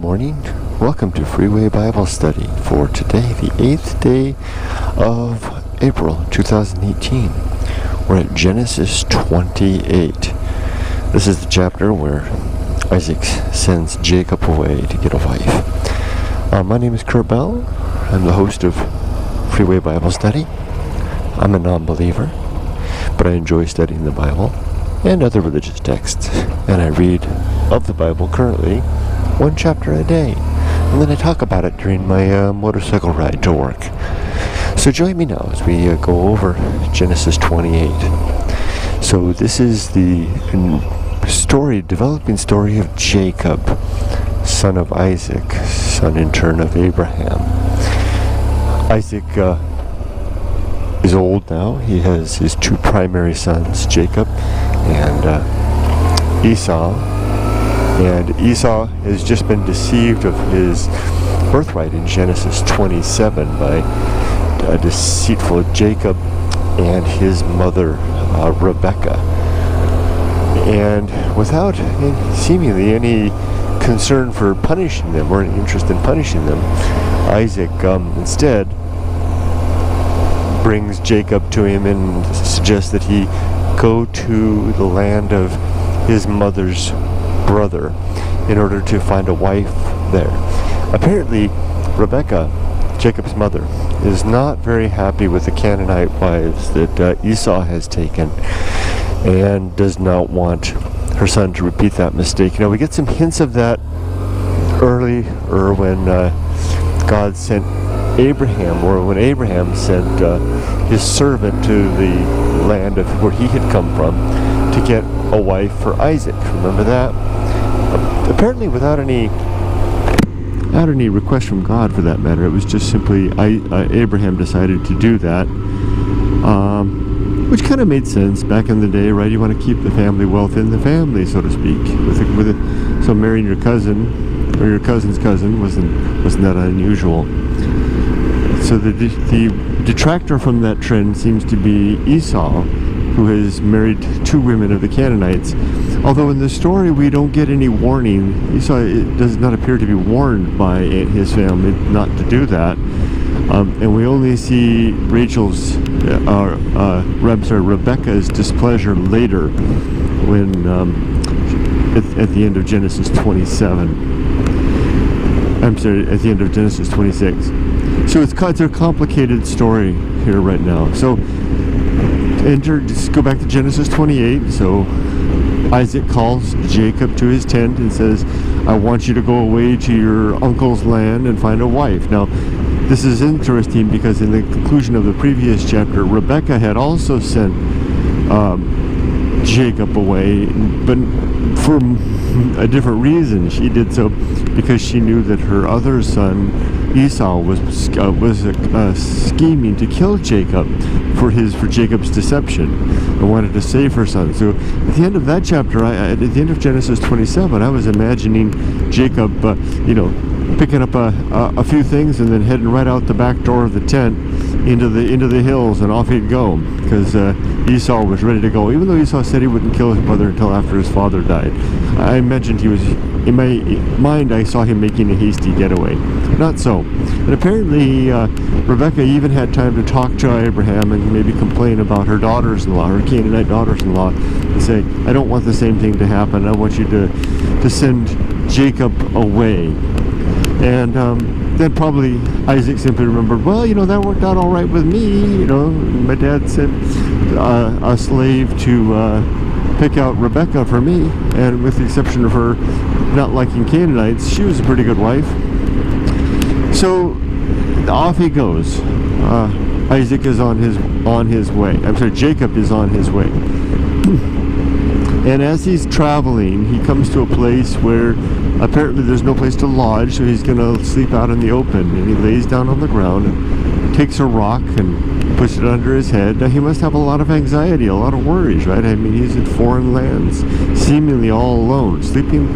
morning. Welcome to Freeway Bible Study for today, the 8th day of April 2018. We're at Genesis 28. This is the chapter where Isaac sends Jacob away to get a wife. My name is Kurt Bell. I'm the host of Freeway Bible Study. I'm a non-believer, but I enjoy studying the Bible and other religious texts, and I read of the Bible currently one chapter a day, and then I talk about it during my motorcycle ride to work. So join me now as we go over Genesis 28. So this is the developing story of Jacob, son of Isaac, son in turn of Abraham. Isaac is old now. He has his two primary sons, Jacob and Esau. And Esau has just been deceived of his birthright in Genesis 27 by a deceitful Jacob and his mother Rebekah. And without seemingly any concern for punishing them or any interest in punishing them, Isaac instead brings Jacob to him and suggests that he go to the land of his mother's brother in order to find a wife there. Apparently, Rebekah, Jacob's mother, is not very happy with the Canaanite wives that Esau has taken and does not want her son to repeat that mistake. Now, we get some hints of that earlier when God sent Abraham, or when Abraham sent his servant to the land of where he had come from to get a wife for Isaac. Remember that? Apparently without any request from God, for that matter. It was just simply Abraham decided to do that, which kind of made sense back in the day, right? You want to keep the family wealth in the family, so to speak. So marrying your cousin or your cousin's cousin wasn't that unusual. So the detractor from that trend seems to be Esau, who has married two women of the Canaanites. Although in the story we don't get any warning. Esau does not appear to be warned by his family not to do that. And we only see Rebekah's displeasure later when at the end of Genesis 27. I'm sorry, at the end of Genesis 26. So it's a complicated story here right now. So just go back to Genesis 28. So Isaac calls Jacob to his tent and says, I want you to go away to your uncle's land and find a wife. Now, this is interesting because in the conclusion of the previous chapter, Rebekah had also sent Jacob away, but for a different reason. She did so because she knew that her other son Esau was scheming to kill Jacob for Jacob's deception and wanted to save her son. So at the end of that chapter, at the end of Genesis 27, I was imagining Jacob, picking up a few things and then heading right out the back door of the tent into the hills, and off he'd go, because Esau was ready to go. Even though Esau said he wouldn't kill his brother until after his father died, I imagined he was, in my mind, I saw him making a hasty getaway. Not so. And apparently Rebekah even had time to talk to Abraham and maybe complain about her daughters-in-law, her Canaanite daughters-in-law, and say, I don't want the same thing to happen. I want you to send Jacob away. And then probably Isaac simply remembered, well, that worked out all right with me. My dad sent a slave to pick out Rebekah for me, and with the exception of her not liking Canaanites, she was a pretty good wife. So off he goes. Isaac is on his way. I'm sorry, Jacob is on his way. And as he's traveling, he comes to a place where apparently there's no place to lodge, so he's going to sleep out in the open. And he lays down on the ground and takes a rock and puts it under his head. Now, he must have a lot of anxiety, a lot of worries, right? I mean, he's in foreign lands, seemingly all alone, sleeping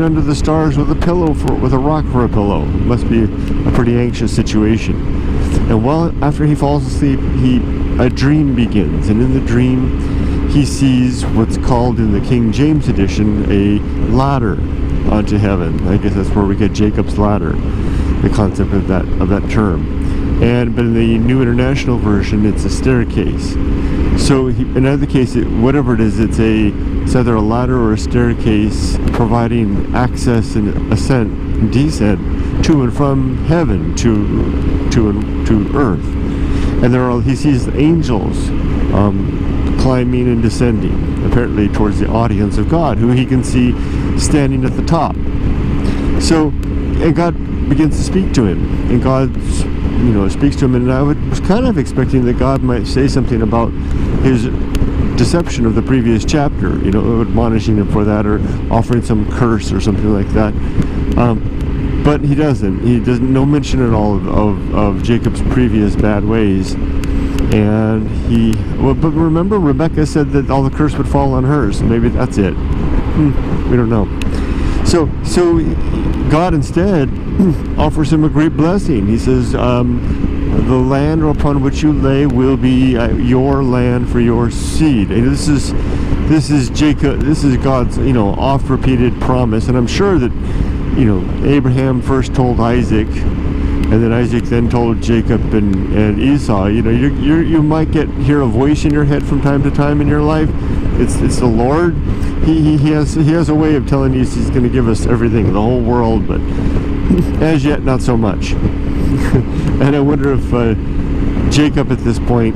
under the stars with a rock for a pillow. It must be a pretty anxious situation. And after he falls asleep, a dream begins. And in the dream, he sees what's called in the King James edition a ladder. onto heaven. I guess that's where we get Jacob's ladder, the concept of that term. But in the New International Version, it's a staircase. So in either case, whatever it is, it's either a ladder or a staircase providing access and ascent and descent to and from heaven to earth. And he sees angels climbing and descending, apparently towards the audience of God, who he can see standing at the top. So, and God begins to speak to him, and God, speaks to him, and I was kind of expecting that God might say something about his deception of the previous chapter, admonishing him for that, or offering some curse or something like that. But he doesn't. He doesn't. No mention at all of Jacob's previous bad ways. And but remember, Rebecca said that all the curse would fall on her. So maybe that's it. We don't know. So God instead offers him a great blessing. He says, the land upon which you lay will be your land for your seed. And this is Jacob. This is God's oft-repeated promise. And I'm sure that Abraham first told Isaac, and then Isaac then told Jacob and Esau. You might hear a voice in your head from time to time in your life. It's the Lord. He has a way of telling you he's going to give us everything, the whole world, but as yet not so much. And I wonder if Jacob at this point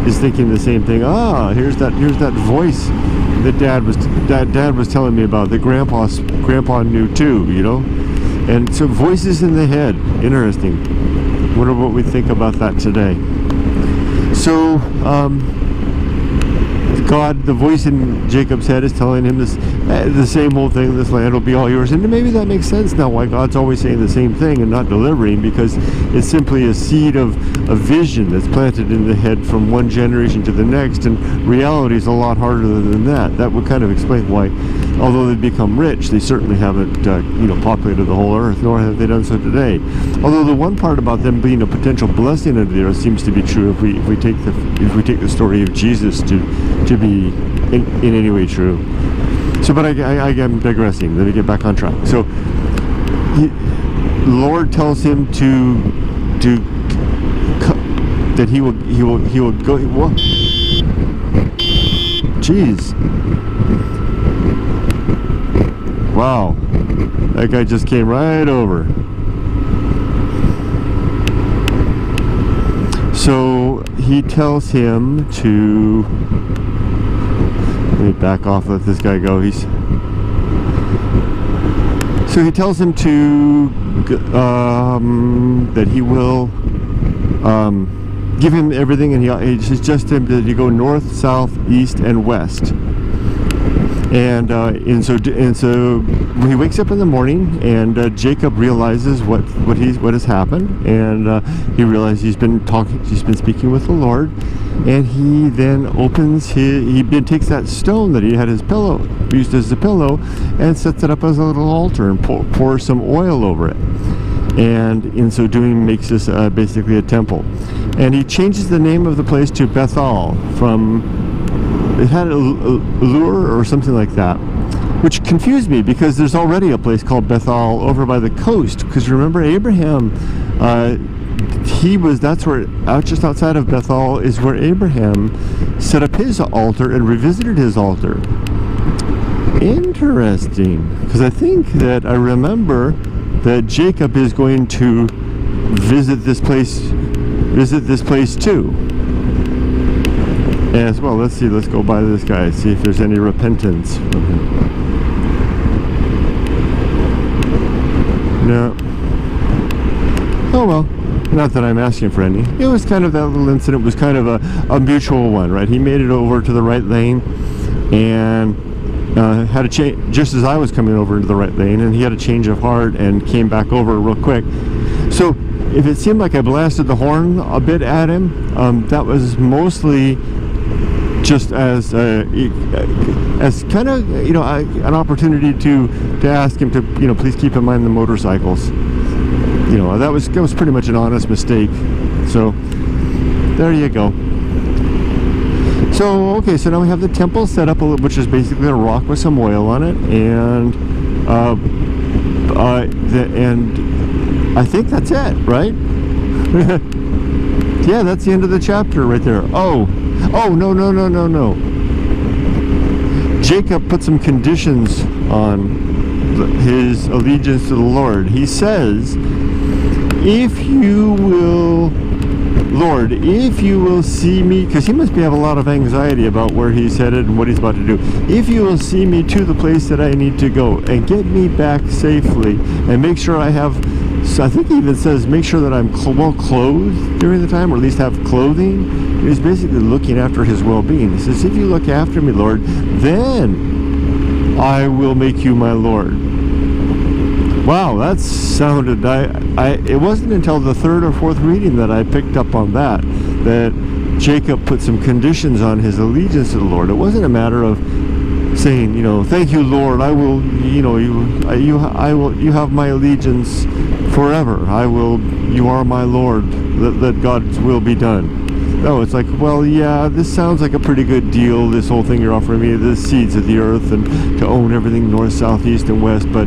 is thinking the same thing. Here's that voice that Dad was telling me about, that Grandpa knew too, And so voices in the head, interesting. Wonder what we think about that today. So God, the voice in Jacob's head is telling him the same old thing, this land will be all yours. And maybe that makes sense now why God's always saying the same thing and not delivering, because it's simply a seed of a vision that's planted in the head from one generation to the next, and reality is a lot harder than that. That would kind of explain why, although they've become rich, they certainly haven't populated the whole earth, nor have they done so today. Although the one part about them being a potential blessing unto the earth seems to be true if we take the story of Jesus to be in any way true. So, but I'm digressing. Let me get back on track. So, Lord tells him that he will go. What? Jeez! Wow, that guy just came right over. So he tells him to. Let me back off, let this guy go. So he tells him that he will give him everything, and he suggests him that you go north, south, east, and west. And so he wakes up in the morning, and Jacob realizes what has happened, and he realizes he's been speaking with the Lord, and he then takes that stone that he had used as a pillow, and sets it up as a little altar and pours some oil over it, and in so doing makes this basically a temple. And he changes the name of the place to Bethel it had a lure or something like that, which confused me because there's already a place called Bethel over by the coast. Because remember, Abraham, that's where, just outside of Bethel is where Abraham set up his altar and revisited his altar. Interesting, because I think that I remember that Jacob is going to visit this place too. As well, let's go by this guy, see if there's any repentance from him. No. Oh well, not that I'm asking for any. It was kind of, that little incident was kind of a mutual one, right? He made it over to the right lane, and had a change, just as I was coming over into the right lane, and he had a change of heart and came back over real quick. So if it seemed like I blasted the horn a bit at him, that was mostly just as kind of an opportunity to ask him to please keep in mind the motorcycles. That was pretty much an honest mistake. So there you go. So okay, so now we have the temple set up, which is basically a rock with some oil on it, and And I think that's it, right? Yeah, that's the end of the chapter right there. Oh, no. Jacob put some conditions on his allegiance to the Lord. He says, if you will see me, because he must have a lot of anxiety about where he's headed and what he's about to do. If you will see me to the place that I need to go and get me back safely and make sure I have, so I think he even says, make sure that I'm well clothed during the time, or at least have clothing. And he's basically looking after his well-being. He says, if you look after me, Lord, then I will make you my Lord. Wow, that sounded, it wasn't until the third or fourth reading that I picked up on that Jacob put some conditions on his allegiance to the Lord. It wasn't a matter of saying, thank you, Lord, I will, you have my allegiance forever. You are my Lord, let God's will be done. No, it's like, well, yeah, this sounds like a pretty good deal, this whole thing you're offering me, the seeds of the earth and to own everything north, south, east, and west, but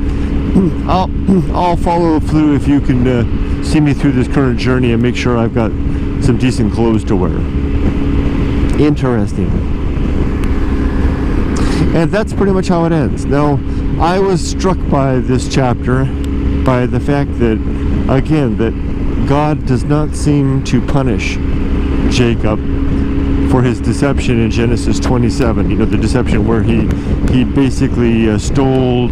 I'll follow through if you can see me through this current journey and make sure I've got some decent clothes to wear. Interesting. And that's pretty much how it ends. Now, I was struck by this chapter by the fact that, again, that God does not seem to punish Jacob for his deception in Genesis 27. The deception where he basically stole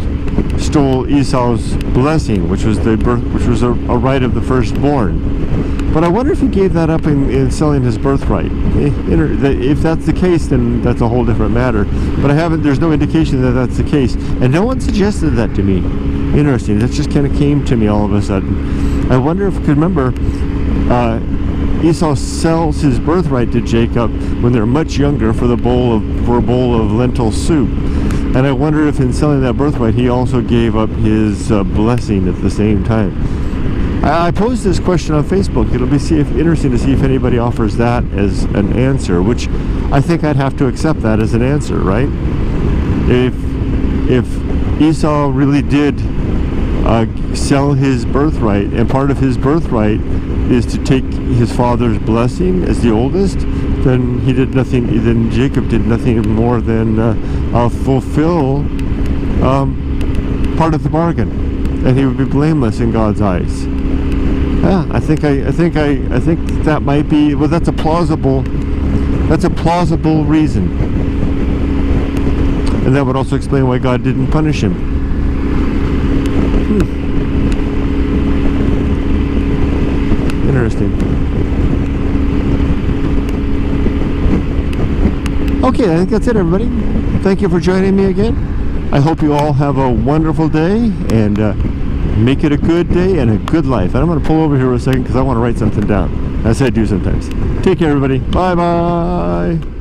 Esau's blessing, which was a right of the firstborn. But I wonder if he gave that up in selling his birthright. If that's the case, then that's a whole different matter. But there's no indication that that's the case, and no one suggested that to me. Interesting. That just kind of came to me all of a sudden. I wonder if, because remember, Esau sells his birthright to Jacob when they're much younger for a bowl of lentil soup. And I wonder if in selling that birthright he also gave up his blessing at the same time. I posed this question on Facebook. It'll be interesting to see if anybody offers that as an answer, which I think I'd have to accept that as an answer, right? If Esau really did sell his birthright, and part of his birthright is to take his father's blessing as the oldest, then he did nothing. Then Jacob did nothing more than fulfill part of the bargain, and he would be blameless in God's eyes. Yeah, I think that might be. Well, that's a plausible reason, and that would also explain why God didn't punish him. Interesting. Okay, I think that's it, everybody. Thank you for joining me again. I hope you all have a wonderful day, and make it a good day and a good life. And I'm going to pull over here for a second because I want to write something down, as I do sometimes. Take care, everybody. Bye-bye.